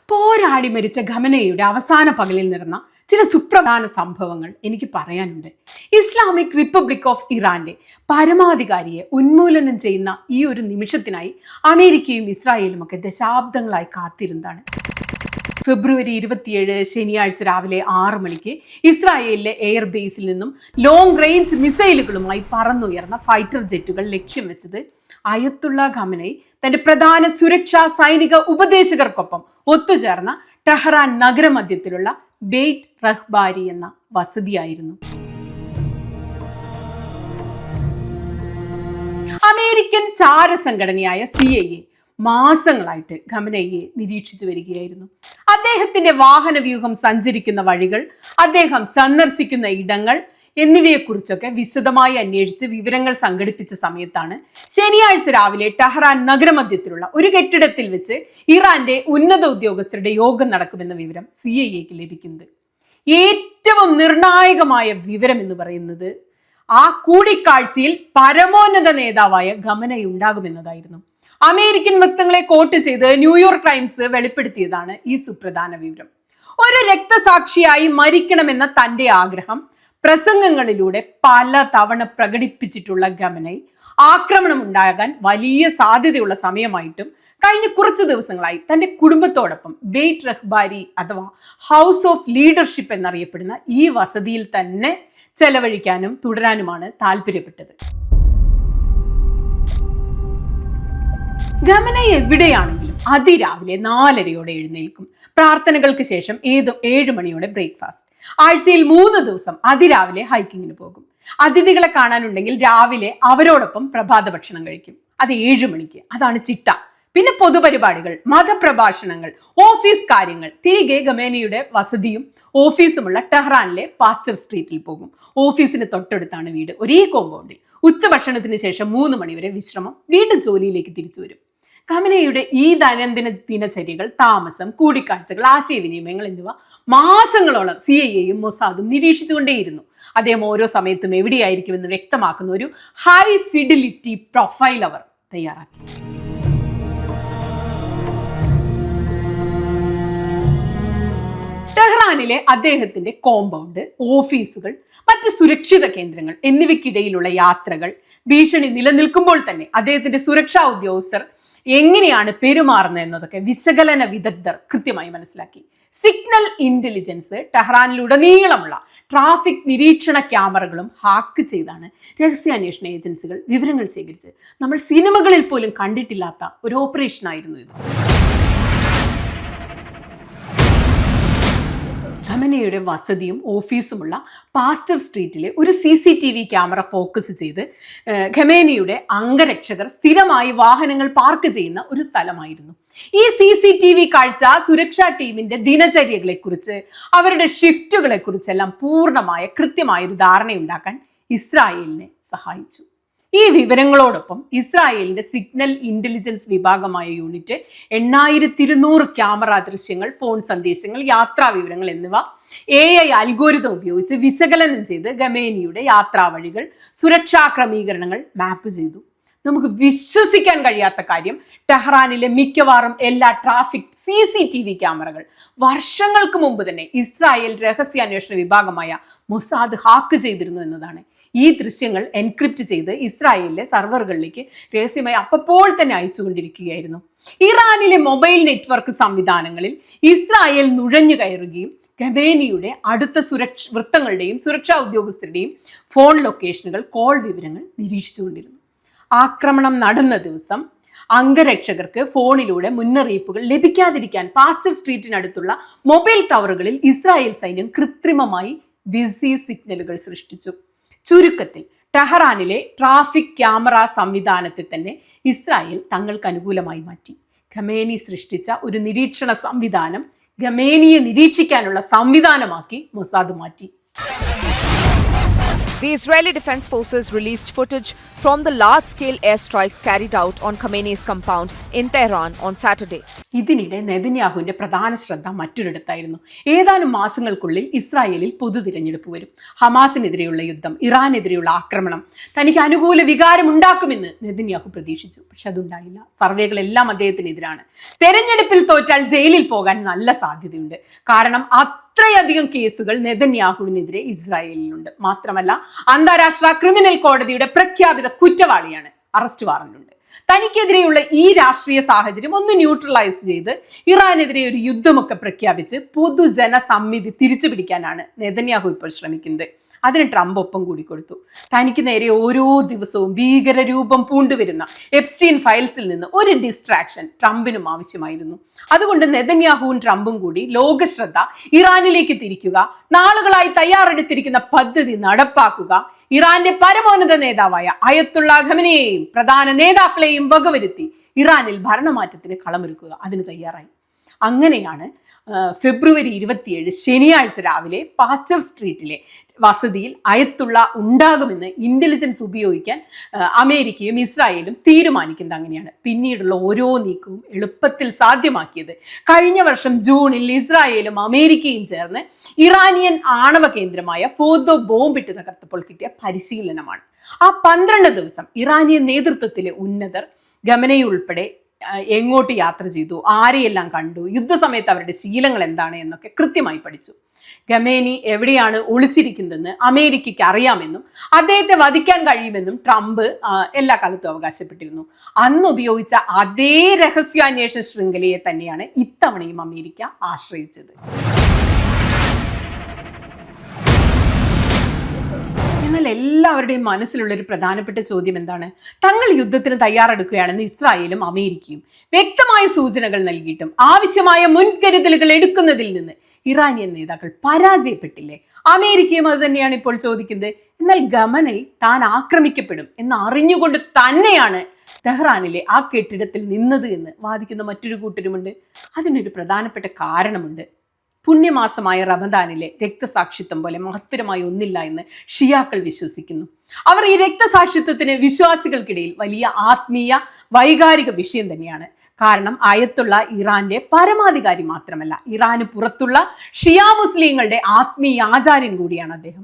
പോരാടി മരിച്ച ഖമനയുടെ അവസാന പകലിൽ നടന്ന ചില സുപ്രധാന സംഭവങ്ങൾ എനിക്ക് പറയാനുണ്ട്. ഇസ്ലാമിക് റിപ്പബ്ലിക് ഓഫ് ഇറാന്റെ പരമാധികാരിയെ ഉന്മൂലനം ചെയ്യുന്ന ഈ ഒരു നിമിഷത്തിനായി അമേരിക്കയും ഇസ്രായേലും ഒക്കെ ദശാബ്ദങ്ങളായി കാത്തിരുന്നതാണ്. ഫെബ്രുവരി 27 ശനിയാഴ്ച രാവിലെ 6 മണിക്ക് ഇസ്രായേലിലെ എയർബേസിൽ നിന്നും ലോങ് റേഞ്ച് മിസൈലുകളുമായി പറന്നുയർന്ന ഫൈറ്റർ ജെറ്റുകൾ ലക്ഷ്യം വെച്ചത് അയത്തുള്ള ഖമനൈ തന്റെ പ്രധാന സുരക്ഷാ സൈനിക ഉപദേശകർക്കൊപ്പം ഒത്തുചേർന്ന ടെഹ്റാൻ നഗരമധ്യത്തിലുള്ള ബെയ്റ്റ് റഹ്ബാരി എന്ന വസതിയായിരുന്നു. അമേരിക്കൻ ചാരസംഘടനയായ CIA മാസങ്ങളായിട്ട് ഖമനൈയെ നിരീക്ഷിച്ചു വരികയായിരുന്നു. അദ്ദേഹത്തിന്റെ വാഹന വ്യൂഹം സഞ്ചരിക്കുന്ന വഴികൾ, അദ്ദേഹം സന്ദർശിക്കുന്ന ഇടങ്ങൾ എന്നിവയെക്കുറിച്ചൊക്കെ വിശദമായി അന്വേഷിച്ച് വിവരങ്ങൾ സംഘടിപ്പിച്ച സമയത്താണ് ശനിയാഴ്ച രാവിലെ ടെഹ്റാൻ നഗരമധ്യത്തിലുള്ള ഒരു കെട്ടിടത്തിൽ വെച്ച് ഇറാന്റെ ഉന്നത ഉദ്യോഗസ്ഥരുടെ യോഗം നടക്കുമെന്ന വിവരം CIAക്ക് ലഭിക്കുന്നത്. ഏറ്റവും നിർണായകമായ വിവരം എന്ന് പറയുന്നത് ആ കൂടിക്കാഴ്ചയിൽ പരമോന്നത നേതാവായ ഖമനൈ ഉണ്ടാകുമെന്നതായിരുന്നു. അമേരിക്കൻ വൃത്തങ്ങളെ കോട്ട് ചെയ്ത് ന്യൂയോർക്ക് ടൈംസ് വെളിപ്പെടുത്തിയതാണ് ഈ സുപ്രധാന വിവരം. ഒരു രക്തസാക്ഷിയായി മരിക്കണമെന്ന തന്റെ ആഗ്രഹം പ്രസംഗങ്ങളിലൂടെ പല തവണ പ്രകടിപ്പിച്ചിട്ടുള്ള ഖമനൈ ആക്രമണം ഉണ്ടാകാൻ വലിയ സാധ്യതയുള്ള സമയമായിട്ടും കഴിഞ്ഞ കുറച്ചു ദിവസങ്ങളായി തന്റെ കുടുംബത്തോടൊപ്പം ബെയ്റ്റ് റഹ്ബാരി അഥവാ ഹൗസ് ഓഫ് ലീഡർഷിപ്പ് എന്നറിയപ്പെടുന്ന ഈ വസതിയിൽ തന്നെ ചെലവഴിക്കാനും തുടരാനുമാണ് താല്പര്യപ്പെട്ടത്. ഖമനൈ എവിടെയാണെങ്കിലും അതിരാവിലെ 4:30 എഴുന്നേൽക്കും. പ്രാർത്ഥനകൾക്ക് ശേഷം 7 മണിയോടെ ബ്രേക്ക്ഫാസ്റ്റ്. ആഴ്ചയിൽ 3 ദിവസം അതിരാവിലെ ഹൈക്കിങ്ങിന് പോകും. അതിഥികളെ കാണാനുണ്ടെങ്കിൽ രാവിലെ അവരോടൊപ്പം പ്രഭാത ഭക്ഷണം കഴിക്കും. അത് 7 മണിക്ക്. അതാണ് ചിട്ട. പിന്നെ പൊതുപരിപാടികൾ, മതപ്രഭാഷണങ്ങൾ, ഓഫീസ് കാര്യങ്ങൾ. തിരികെ ഖമനൈയുടെ വസതിയും ഓഫീസുമുള്ള ടെഹ്റാനിലെ പാസ്റ്റർ സ്ട്രീറ്റിൽ പോകും. ഓഫീസിന് തൊട്ടടുത്താണ് വീട്. ഒരേ കോമ്പൗണ്ടിൽ. ഉച്ചഭക്ഷണത്തിന് ശേഷം 3 മണിവരെ വിശ്രമം. വീണ്ടും ജോലിയിലേക്ക് തിരിച്ചു വരും. ഖമനൈയുടെ ഈ ദൈനംദിന ദിനചര്യകൾ, താമസം, കൂടിക്കാഴ്ചകൾ, ആശയവിനിമയങ്ങൾ എന്നിവ മാസങ്ങളോളം CIAയും മൊസാദും നിരീക്ഷിച്ചുകൊണ്ടേയിരുന്നു. അദ്ദേഹം ഓരോ സമയത്തും എവിടെയായിരിക്കുമെന്ന് വ്യക്തമാക്കുന്ന ഒരു ഹൈ ഫിഡിലിറ്റി പ്രൊഫൈൽ അവർ തയ്യാറാക്കി. ടെഹ്റാനിലെ അദ്ദേഹത്തിന്റെ കോമ്പൗണ്ട്, ഓഫീസുകൾ, മറ്റ് സുരക്ഷിത കേന്ദ്രങ്ങൾ എന്നിവയ്ക്കിടയിലുള്ള യാത്രകൾ, ഭീഷണി നിലനിൽക്കുമ്പോൾ തന്നെ അദ്ദേഹത്തിന്റെ സുരക്ഷാ ഉദ്യോഗസ്ഥർ എങ്ങനെയാണ് പെരുമാറുന്നത് എന്നതൊക്കെ വിശകലന വിദഗ്ധർ കൃത്യമായി മനസ്സിലാക്കി. സിഗ്നൽ ഇന്റലിജൻസ് ടെഹ്റാനിലുടനീളമുള്ള ട്രാഫിക് നിരീക്ഷണ ക്യാമറകളും ഹാക്ക് ചെയ്താണ് രഹസ്യാന്വേഷണ ഏജൻസികൾ വിവരങ്ങൾ ശേഖരിച്ച് നമ്മൾ സിനിമകളിൽ പോലും കണ്ടിട്ടില്ലാത്ത ഒരു ഓപ്പറേഷൻ ആയിരുന്നു ഇത്. ഖമനൈയുടെ വസതിയും ഓഫീസുമുള്ള പാസ്റ്റർ സ്ട്രീറ്റിലെ ഒരു CCTV ക്യാമറ ഫോക്കസ് ചെയ്ത് ഖമനൈയുടെ അംഗരക്ഷകർ സ്ഥിരമായി വാഹനങ്ങൾ പാർക്ക് ചെയ്യുന്ന ഒരു സ്ഥലമായിരുന്നു. ഈ CCTV കാഴ്ച സുരക്ഷാ ടീമിന്റെ ദിനചര്യകളെക്കുറിച്ച്, അവരുടെ ഷിഫ്റ്റുകളെ കുറിച്ചെല്ലാം പൂർണ്ണമായ കൃത്യമായ ഒരു ധാരണയുണ്ടാക്കാൻ ഇസ്രായേലിനെ സഹായിച്ചു. ഈ വിവരങ്ങളോടൊപ്പം ഇസ്രായേലിന്റെ സിഗ്നൽ ഇന്റലിജൻസ് വിഭാഗമായ യൂണിറ്റ് 8200 ക്യാമറ ദൃശ്യങ്ങൾ, ഫോൺ സന്ദേശങ്ങൾ, യാത്രാ വിവരങ്ങൾ എന്നിവ AI അൽഗോരിതം ഉപയോഗിച്ച് വിശകലനം ചെയ്ത് ഖമനൈയുടെ യാത്രാ വഴികൾ, സുരക്ഷാ ക്രമീകരണങ്ങൾ മാപ്പ് ചെയ്തു. നമുക്ക് വിശ്വസിക്കാൻ കഴിയാത്ത കാര്യം, ടെഹ്റാനിലെ മിക്കവാറും എല്ലാ ട്രാഫിക് CCTV ക്യാമറകൾ വർഷങ്ങൾക്ക് മുമ്പ് തന്നെ ഇസ്രായേൽ രഹസ്യാന്വേഷണ വിഭാഗമായ മൊസാദ് ഹാക്ക് ചെയ്തിരുന്നു എന്നതാണ്. ഈ ദൃശ്യങ്ങൾ എൻക്രിപ്റ്റ് ചെയ്ത് ഇസ്രായേലിലെ സർവറുകളിലേക്ക് രഹസ്യമായി അപ്പോൾ തന്നെ അയച്ചുകൊണ്ടിരിക്കുകയായിരുന്നു. ഇറാനിലെ മൊബൈൽ നെറ്റ്വർക്ക് സംവിധാനങ്ങളിൽ ഇസ്രായേൽ നുഴഞ്ഞു കയറുകയും ഖമനൈയുടെ അടുത്ത വൃത്തങ്ങളുടെയും സുരക്ഷാ ഉദ്യോഗസ്ഥരുടെയും ഫോൺ ലൊക്കേഷനുകൾ, കോൾ വിവരങ്ങൾ നിരീക്ഷിച്ചുകൊണ്ടിരുന്നു. ആക്രമണം നടന്ന ദിവസം അംഗരക്ഷകർക്ക് ഫോണിലൂടെ മുന്നറിയിപ്പുകൾ ലഭിക്കാതിരിക്കാൻ പാസ്റ്റർ സ്ട്രീറ്റിനടുത്തുള്ള മൊബൈൽ ടവറുകളിൽ ഇസ്രായേൽ സൈന്യം കൃത്രിമമായി ബിസി സിഗ്നലുകൾ സൃഷ്ടിച്ചു. ചുരുക്കത്തിൽ ടെഹ്റാനിലെ ട്രാഫിക് ക്യാമറ സംവിധാനത്തെ തന്നെ ഇസ്രായേൽ തങ്ങൾക്ക് അനുകൂലമായി മാറ്റി. ഖമനൈ സൃഷ്ടിച്ച ഒരു നിരീക്ഷണ സംവിധാനം ഖമനൈയെ നിരീക്ഷിക്കാനുള്ള സംവിധാനമാക്കി മൊസാദ് മാറ്റി. The Israeli Defense Forces released footage from the large-scale airstrikes carried out on Khamenei's compound in Tehran on Saturday. ഇതിനിടെ നെതന്യാഹുവിന്റെ പ്രധാന ശ്രദ്ധ മറ്റൊരിടത്തായിരുന്നു. ഏതാനും മാസങ്ങൾക്കുള്ളിൽ ഇസ്രായേലിൽ പൊതു തിരഞ്ഞെടുപ്പ് വരും. ഹമാസിനെതിരെയുള്ള യുദ്ധം, ഇറാനെതിരെയുള്ള ആക്രമണം തനിക്ക് അനുകൂല വികാരം ഉണ്ടാക്കുമെന്ന് നെതന്യാഹു പ്രതീക്ഷിച്ചു. പക്ഷെ അതുണ്ടായില്ല. സർവേകളെല്ലാം അദ്ദേഹത്തിനെതിരാണ്. തെരഞ്ഞെടുപ്പിൽ തോറ്റാൽ ജയിലിൽ പോകാൻ നല്ല സാധ്യതയുണ്ട്. കാരണം അത്രയധികം കേസുകൾ നെതന്യാഹുവിനെതിരെ ഇസ്രായേലിലുണ്ട്. മാത്രമല്ല, അന്താരാഷ്ട്ര ക്രിമിനൽ കോടതിയുടെ പ്രഖ്യാപിത കുറ്റവാളിയാണ്. അറസ്റ്റ് വാറന്റുണ്ട്. തനിക്കെതിരെയുള്ള ഈ രാഷ്ട്രീയ സാഹചര്യം ഒന്ന് ന്യൂട്രലൈസ് ചെയ്ത് ഇറാനെതിരെ ഒരു യുദ്ധമൊക്കെ പ്രഖ്യാപിച്ച് പൊതുജന സമ്മിതി തിരിച്ചു പിടിക്കാനാണ് നെതന്യാഹു ഇപ്പോൾ ശ്രമിക്കുന്നത്. അതിന് ട്രംപ് ഒപ്പം കൂടി കൊടുത്തു. തനിക്ക് നേരെ ഓരോ ദിവസവും ഭീകര രൂപം പൂണ്ടുവരുന്ന എപ്സ്റ്റീൻ ഫയൽസിൽ നിന്ന് ഒരു ഡിസ്ട്രാക്ഷൻ ട്രംപിനും ആവശ്യമായിരുന്നു. അതുകൊണ്ട് നെതന്യാഹുവും ട്രംപും കൂടി ലോകശ്രദ്ധ ഇറാനിലേക്ക് തിരിക്കുക, നാളുകളായി തയ്യാറെടുത്തിരിക്കുന്ന പദ്ധതി നടപ്പാക്കുക, ഇറാന്റെ പരമോന്നത നേതാവായ അയത്തുള്ള ഖമനയെയും പ്രധാന നേതാക്കളെയും വകവരുത്തി ഇറാനിൽ ഭരണമാറ്റത്തിന് കളമൊരുക്കുക, അതിന് തയ്യാറായി. അങ്ങനെയാണ് ഫെബ്രുവരി 27 ശനിയാഴ്ച രാവിലെ പാസ്റ്റർ സ്ട്രീറ്റിലെ വസതിയിൽ അയത്തുള്ള ഉണ്ടാകുമെന്ന് ഇന്റലിജൻസ് ഉപയോഗിക്കാൻ അമേരിക്കയും ഇസ്രായേലും തീരുമാനിക്കുന്നത്. അങ്ങനെയാണ്. പിന്നീടുള്ള ഓരോ നീക്കവും എളുപ്പത്തിൽ സാധ്യമാക്കിയത് കഴിഞ്ഞ വർഷം ജൂണിൽ ഇസ്രായേലും അമേരിക്കയും ചേർന്ന് ഇറാനിയൻ ആണവ കേന്ദ്രമായ ഫോർദോ ബോംബിട്ട് തകർത്തപ്പോൾ കിട്ടിയ പരിശീലനമാണ്. ആ 12 ദിവസം ഇറാനിയൻ നേതൃത്വത്തിലെ ഉന്നതർ ഖമനയി ഉൾപ്പെടെ എങ്ങോട്ട് യാത്ര ചെയ്തു, ആരെയെല്ലാം കണ്ടു, യുദ്ധസമയത്ത് അവരുടെ ശീലങ്ങൾ എന്താണ് എന്നൊക്കെ കൃത്യമായി പഠിച്ചു. ഖമേനി എവിടെയാണ് ഒളിച്ചിരിക്കുന്നതെന്ന് അമേരിക്കയ്ക്ക് അറിയാമെന്നും അദ്ദേഹത്തെ വധിക്കാൻ കഴിയുമെന്നും ട്രംപ് എല്ലാ കാലത്തും അവകാശപ്പെട്ടിരുന്നു. അന്ന് ഉപയോഗിച്ച അതേ രഹസ്യാന്വേഷണ ശൃംഖലയെ തന്നെയാണ് ഇത്തവണയും അമേരിക്ക ആശ്രയിച്ചത്. എന്നാൽ എല്ലാവരുടെയും മനസ്സിലുള്ള ഒരു പ്രധാനപ്പെട്ട ചോദ്യം എന്താണ്? തങ്ങൾ യുദ്ധത്തിന് തയ്യാറെടുക്കുകയാണെന്ന് ഇസ്രായേലും അമേരിക്കയും വ്യക്തമായ സൂചനകൾ നൽകിയിട്ടും ആവശ്യമായ മുൻകരുതലുകൾ എടുക്കുന്നതിൽ നിന്ന് ഇറാനിയൻ നേതാക്കൾ പരാജയപ്പെട്ടില്ലേ? അമേരിക്കയും അത് തന്നെയാണ് ഇപ്പോൾ ചോദിക്കുന്നത്. എന്നാൽ ഖമനയി താൻ ആക്രമിക്കപ്പെടും എന്ന് അറിഞ്ഞുകൊണ്ട് തന്നെയാണ് തെഹ്റാനിലെ ആ കെട്ടിടത്തിൽ നിന്നത് എന്ന് വാദിക്കുന്ന മറ്റൊരു കൂട്ടരുമുണ്ട്. അതിനൊരു പ്രധാനപ്പെട്ട കാരണമുണ്ട്. പുണ്യമാസമായ റമദാനിലെ രക്തസാക്ഷിത്വം പോലെ മഹത്തരമായി ഒന്നില്ല എന്ന് ഷിയാക്കൾ വിശ്വസിക്കുന്നു. അവർ ഈ രക്തസാക്ഷിത്വത്തിന് വിശ്വാസികൾക്കിടയിൽ വലിയ ആത്മീയ വൈകാരിക വിഷയം തന്നെയാണ്. കാരണം അയത്തുള്ള ഇറാന്റെ പരമാധികാരി മാത്രമല്ല, ഇറാന് പുറത്തുള്ള ഷിയാ മുസ്ലിങ്ങളുടെ ആത്മീയ ആചാര്യൻ കൂടിയാണ് അദ്ദേഹം.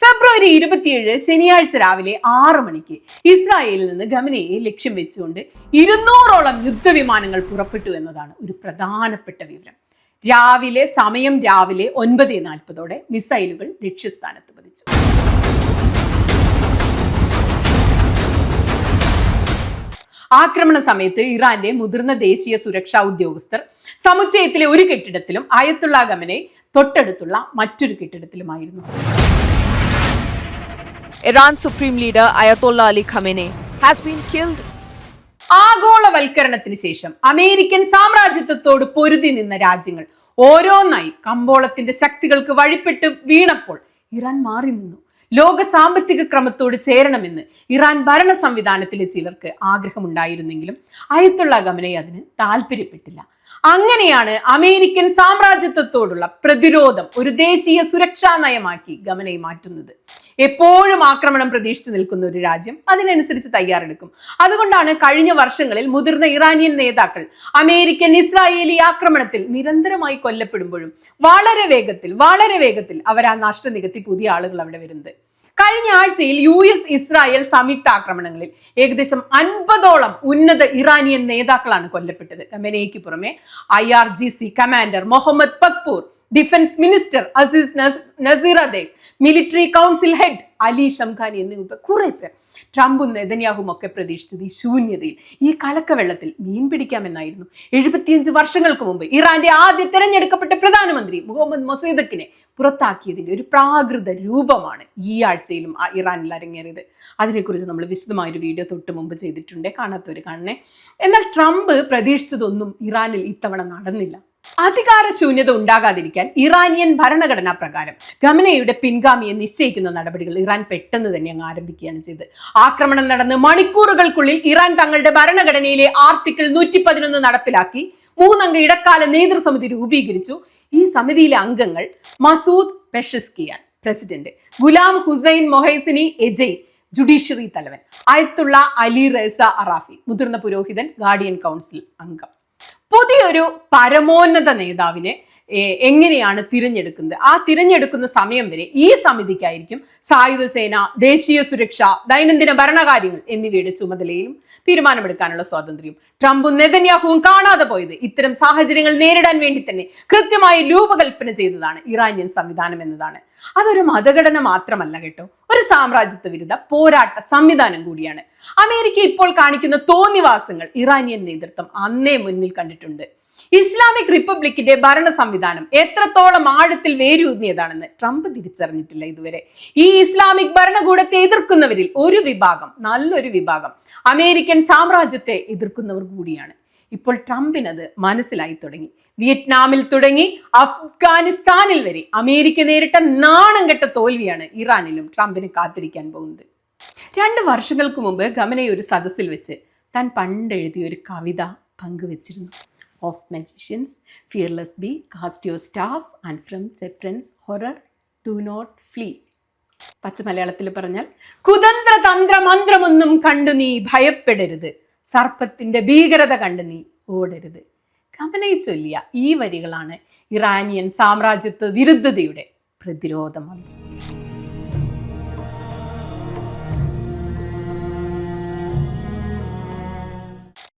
ഫെബ്രുവരി 27 ശനിയാഴ്ച രാവിലെ 6 മണിക്ക് ഇസ്രായേലിൽ നിന്ന് ഖമനയെ ലക്ഷ്യം വെച്ചുകൊണ്ട് 200ഓളം യുദ്ധവിമാനങ്ങൾ പുറപ്പെട്ടു എന്നതാണ് ഒരു പ്രധാനപ്പെട്ട വിവരം. സമയം രാവിലെ 9:40 മിസൈലുകൾ ലക്ഷ്യസ്ഥാനത്ത് പതിച്ചു. ആക്രമണ സമയത്ത് ഇറാന്റെ മുതിർന്ന ദേശീയ സുരക്ഷാ ഉദ്യോഗസ്ഥർ സമുച്ചയത്തിലെ ഒരു കെട്ടിടത്തിലും അയത്തുള്ള ഖമനയെ തൊട്ടടുത്തുള്ള മറ്റൊരു കെട്ടിടത്തിലുമായിരുന്നു. Iran Supreme Leader Ayatollah Ali Khamenei has been killed. ആഗോളവൽക്കരണത്തിന് ശേഷം അമേരിക്കൻ സാമ്രാജ്യത്വത്തോട് പൊരുതി നിന്ന രാജ്യങ്ങൾ ഓരോന്നായി കമ്പോളത്തിന്റെ ശക്തികൾക്ക് വഴിപ്പെട്ട് വീണപ്പോൾ ഇറാൻ മാറി നിന്നു. ലോക സാമ്പത്തിക ക്രമത്തോട് ചേരണമെന്ന് ഇറാൻ ഭരണ സംവിധാനത്തിലെ ചിലർക്ക് ആഗ്രഹമുണ്ടായിരുന്നെങ്കിലും അയത്തുള്ള ഖമനയി അതിന് താല്പര്യപ്പെട്ടില്ല. അങ്ങനെയാണ് അമേരിക്കൻ സാമ്രാജ്യത്വത്തോടുള്ള പ്രതിരോധം ഒരു ദേശീയ സുരക്ഷാ നയമാക്കി ഖമനയി മാറ്റുന്നത്. എപ്പോഴും ആക്രമണം പ്രതീക്ഷിച്ചു നിൽക്കുന്ന ഒരു രാജ്യം അതിനനുസരിച്ച് തയ്യാറെടുക്കും. അതുകൊണ്ടാണ് കഴിഞ്ഞ വർഷങ്ങളിൽ മുതിർന്ന ഇറാനിയൻ നേതാക്കൾ അമേരിക്കൻ ഇസ്രായേലി ആക്രമണത്തിൽ നിരന്തരമായി കൊല്ലപ്പെടുമ്പോഴും വളരെ വേഗത്തിൽ അവർ ആ നഷ്ടം നികത്തി പുതിയ ആളുകൾ അവിടെ വരുന്നത്. കഴിഞ്ഞ ആഴ്ചയിൽ US ഇസ്രായേൽ സംയുക്ത ആക്രമണങ്ങളിൽ ഏകദേശം 50ഓളം ഉന്നത ഇറാനിയൻ നേതാക്കളാണ് കൊല്ലപ്പെട്ടത്. ഖമനയിക്ക് പുറമെ IRGC commander Mohammad Pakpour, defence minister Aziz Nasirzadeh, military council head Ali Shamkhani എന്നിവ കുറെ പേർ. ട്രംപും നെതന്യാഹുവും ഒക്കെ പ്രതീക്ഷിച്ചത് ഈ ശൂന്യതയിൽ, ഈ കലക്കവെള്ളത്തിൽ മീൻ പിടിക്കാമെന്നായിരുന്നു. 75 വർഷങ്ങൾക്ക് മുമ്പ് ഇറാന്റെ ആദ്യ തെരഞ്ഞെടുക്കപ്പെട്ട പ്രധാനമന്ത്രി മുഹമ്മദ് മൊസൈദക്കിനെ പുറത്താക്കിയതിന്റെ ഒരു പ്രാകൃത രൂപമാണ് ഈ ആഴ്ചയിലും ഇറാനിൽ അരങ്ങേറിയത്. അതിനെക്കുറിച്ച് നമ്മൾ വിശദമായൊരു വീഡിയോ തൊട്ട് മുമ്പ് ചെയ്തിട്ടുണ്ട്, കാണാത്തവർ കാണണേ. എന്നാൽ ട്രംപ് പ്രതീക്ഷിച്ചതൊന്നും ഇറാനിൽ ഇത്തവണ നടന്നില്ല. അധികാര ശൂന്യത ഉണ്ടാകാതിരിക്കാൻ ഇറാനിയൻ ഭരണഘടനാ പ്രകാരം ഖമനയുടെ പിൻഗാമിയെ നിശ്ചയിക്കുന്ന നടപടികൾ ഇറാൻ പെട്ടെന്ന് തന്നെ അങ്ങ് ആരംഭിക്കുകയാണ് ചെയ്തത്. ആക്രമണം നടന്ന് മണിക്കൂറുകൾക്കുള്ളിൽ ഇറാൻ തങ്ങളുടെ ഭരണഘടനയിലെ ആർട്ടിക്കിൾ 111 നടപ്പിലാക്കി 3 അംഗ ഇടക്കാല നേതൃസമിതി രൂപീകരിച്ചു. ഈ സമിതിയിലെ അംഗങ്ങൾ Masoud Pezeshkian, president, Gholam Hossein Mohseni Ejei judiciary തലവൻ, അയത്തുള്ള അലി റേസ അറാഫി മുതിർന്ന പുരോഹിതൻ, ഗാർഡിയൻ കൗൺസിൽ അംഗം. പുതിയൊരു പരമോന്നത നേതാവിനെ എങ്ങനെയാണ് തിരഞ്ഞെടുക്കുന്നത്? ആ തിരഞ്ഞെടുക്കുന്ന സമയം വരെ ഈ സമിതിക്കായിരിക്കും സായുധ സേന, ദേശീയ സുരക്ഷ, ദൈനംദിന ഭരണകാര്യങ്ങൾ എന്നിവയുടെ ചുമതലയിലും തീരുമാനമെടുക്കാനുള്ള സ്വാതന്ത്ര്യം. ട്രംപും നെതന്യാഹുവും കാണാതെ പോയത് ഇത്തരം സാഹചര്യങ്ങൾ നേരിടാൻ വേണ്ടി തന്നെ കൃത്യമായി രൂപകൽപ്പന ചെയ്തതാണ് ഇറാനിയൻ സംവിധാനം എന്നതാണ്. അതൊരു മതഘടന മാത്രമല്ല കേട്ടോ, ഒരു സാമ്രാജ്യത്വ വിരുദ്ധ പോരാട്ട സംവിധാനം കൂടിയാണ്. അമേരിക്ക ഇപ്പോൾ കാണിക്കുന്ന തോന്നിവാസങ്ങൾ ഇറാനിയൻ നേതൃത്വം അന്നേ മുന്നിൽ കണ്ടിട്ടുണ്ട്. ഇസ്ലാമിക് റിപ്പബ്ലിക്കിന്റെ ഭരണ സംവിധാനം എത്രത്തോളം ആഴത്തിൽ വേരൂന്നിയതാണെന്ന് ട്രംപ് തിരിച്ചറിഞ്ഞിട്ടില്ല ഇതുവരെ. ഈ ഇസ്ലാമിക് ഭരണകൂടത്തെ എതിർക്കുന്നവരിൽ ഒരു വിഭാഗം, നല്ലൊരു വിഭാഗം അമേരിക്കൻ സാമ്രാജ്യത്തെ എതിർക്കുന്നവർ കൂടിയാണ്. ഇപ്പോൾ ട്രംപിനത് മനസ്സിലായി തുടങ്ങി. വിയറ്റ്നാമിൽ തുടങ്ങി അഫ്ഗാനിസ്ഥാനിൽ വരെ അമേരിക്ക നേരിട്ട നാണം കെട്ട തോൽവിയാണ് ഇറാനിലും ട്രംപിന് കാത്തിരിക്കാൻ പോകുന്നത്. 2 വർഷങ്ങൾക്ക് മുമ്പ് ഖമനേയി ഒരു സദസ്സിൽ വെച്ച് താൻ പണ്ട് എഴുതിയ ഒരു കവിത പങ്കുവച്ചിരുന്നു. Of magicians, fearless be, cast your staff, and from serpents horror do not flee. പച്ച മലയാളത്തിൽ പറഞ്ഞാൽ, കുതന്ത്ര തന്ത്ര മന്ത്രമൊന്നും കണ്ടു നീ ഭയപ്പെടരുത്, സർപ്പത്തിന്റെ ഭീകരത കണ്ടു നീ ഓടരുത്. ഖമനേയി ചൊല്ലിയ ഈ വരികളാണ് ഇറാനിയൻ സാമ്രാജ്യത്വ വിരുദ്ധതയുടെ പ്രതിരോധ മന്ത്രം.